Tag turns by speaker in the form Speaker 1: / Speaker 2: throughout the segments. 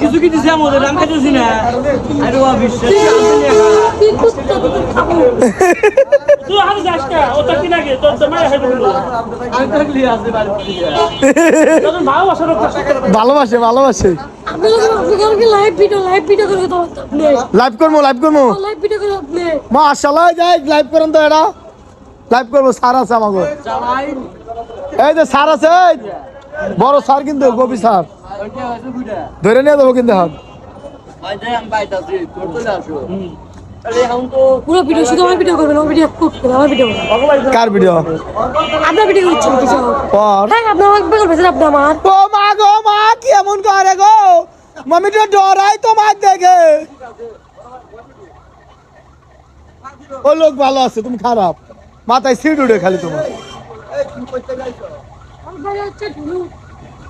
Speaker 1: কিছু কি দিছে আমাদের আমি খাইতেছি না আরে ও বিশ্বাস তুই আর যাস না ও তো কিনা গে তোর সময় হবে আমি থাকলি আসতে পারবি তোর ভালোবাসে
Speaker 2: আপনি লাইভ ভিডিও করে দাও আপনি
Speaker 3: লাইভ করবো
Speaker 2: লাইভ ভিডিও করে আপনি
Speaker 3: মাশাআল্লাহ যাই লাইভ করেন তো এটা লাইভ করবো স্যার আছে আমাকে এই যে স্যার আছে বড় স্যার কিন্তু গোপী স্যার ধরে নিয়ে যাবো কিন্তু হাত
Speaker 2: পুরো ভিডিও শুধু আমার ভিডিও করবেন আমার ভিডিও করবেন আমার ভিডিও
Speaker 3: কার ভিডিও
Speaker 2: আপনার ভিডিও করছেন কিছু
Speaker 3: পর
Speaker 2: হ্যাঁ আপনি আমাকে বের করবেন আপনি আমার
Speaker 3: ও মা গো মা কি এমন করে গো মামি তো ডরাই তোমার দেখে ও লোক ভালো আছে তুমি খারাপ মাথায় সিট উঠে খালি তোমার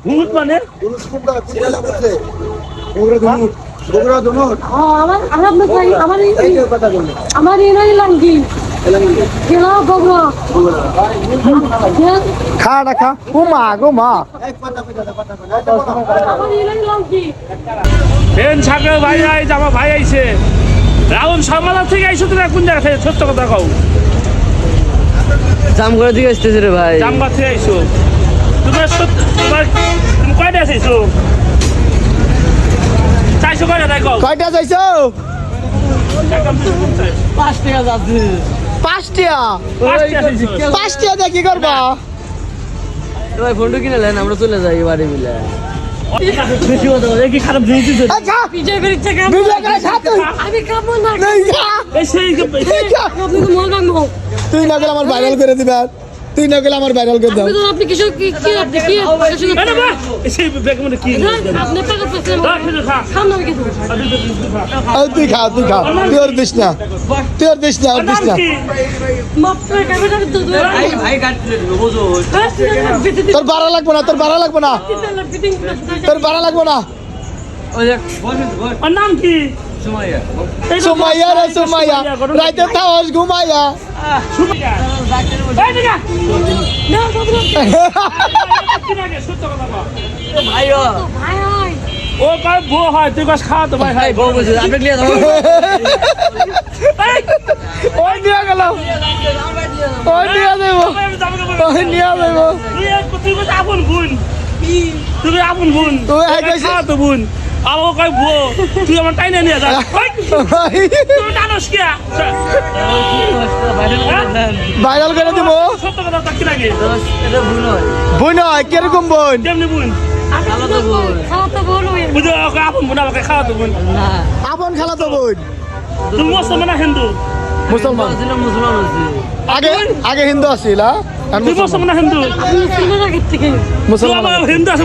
Speaker 1: ভূত মানে
Speaker 2: আমার এনাই লাঙ্গি খেলা বগরা
Speaker 3: খাটা খা ও মা গো মা
Speaker 2: আমার এনাই লাঙ্গি
Speaker 1: ফেন ছাকে ভাই আই জামা ভাই আইছে রাউন্ড সামালা থেকে আইছো তুমি কোন জায়গা থেকে সত্য কথা কও
Speaker 4: জামগড়া দিকে আসতেছে রে ভাই
Speaker 1: জামবা থেকে আইছো তোমার তুমি কয়টা আইছো চাইছো কয়টা তাই কও
Speaker 3: কয়টা যাইছো
Speaker 4: 5 টাকা যাচ্ছে
Speaker 3: 5 টাকা দিয়ে কি করবা
Speaker 4: ভাই ফোনটা কিনে নেন আমরা চলে যাই বাড়ি মিলে
Speaker 1: বেশি কথা বলে কি খারাপ জিনিস দিছো
Speaker 3: আচ্ছা
Speaker 2: ভিডিও করে চেক
Speaker 3: ভিডিও করে সাথে
Speaker 2: আমি কামো না
Speaker 3: নেই যা
Speaker 1: এই সেই
Speaker 2: আপনি তো মন ভাঙবো
Speaker 3: তুই না গেলে আমার ভাইরাল করে দিবা তুই না গেলে আমার ভাইরাল করে দাও
Speaker 2: আপনি কিছু কি আপনি কি
Speaker 1: আরে বাহ সেই ব্যাগ মধ্যে কি
Speaker 2: আপনি পাগল পেছেন
Speaker 1: দাও ফেলে খা
Speaker 2: খাম না কিছু
Speaker 3: তুই খা তুই ওর দিস না
Speaker 2: মাপ করে ক্যামেরা তো
Speaker 4: ভাই কাটলে বুঝো
Speaker 3: তোর ভাড়া লাগবে না তোর ভাড়া লাগবে না
Speaker 4: ওই দেখ বস
Speaker 1: আর নাম কি
Speaker 4: সুমাইয়া
Speaker 3: সুমাইয়া রাইতে তাওস ঘুমাইয়া
Speaker 1: এই দিকা
Speaker 2: না বাবু
Speaker 1: সত্য কথা কও
Speaker 4: ভাইও
Speaker 2: ভাই ভাই
Speaker 1: ও কয় বউ হয় তুই কস খাওয়া তো ভাই
Speaker 4: ভাই বউ বলছে আপনি লিয়ে দাও
Speaker 3: ওই নিয়ে গেল ওই নিয়ে দেবো
Speaker 1: তুই কস আপন বোন তুই আপন বোন
Speaker 3: তুই আই কইছিস
Speaker 1: খাওয়া তো বোন আর ও কয় বউ তুই আমার টাইনে নিয়ে যা তুই টানোস কি
Speaker 3: ভাইরাল করে দিব
Speaker 1: সত্য কথা তাকি লাগে
Speaker 4: এটা ভুল নয়
Speaker 3: বোন হয় কিরকম বোন
Speaker 1: কেমনি বোন
Speaker 2: খাওয়া তো বলো
Speaker 1: বুঝো ওকে আপন বোন আমাকে খাওয়া তো বোন
Speaker 4: না
Speaker 3: আপন খালা তো বোন
Speaker 1: তুমি মুসলমান না হিন্দু
Speaker 3: মুসলমান
Speaker 4: মুসলমান হচ্ছে
Speaker 3: আগে হিন্দু আছিল
Speaker 1: তুই মুসলমান না হিন্দু
Speaker 2: আপনি সিনেমা থেকে
Speaker 3: মুসলমান
Speaker 1: হিন্দু আছে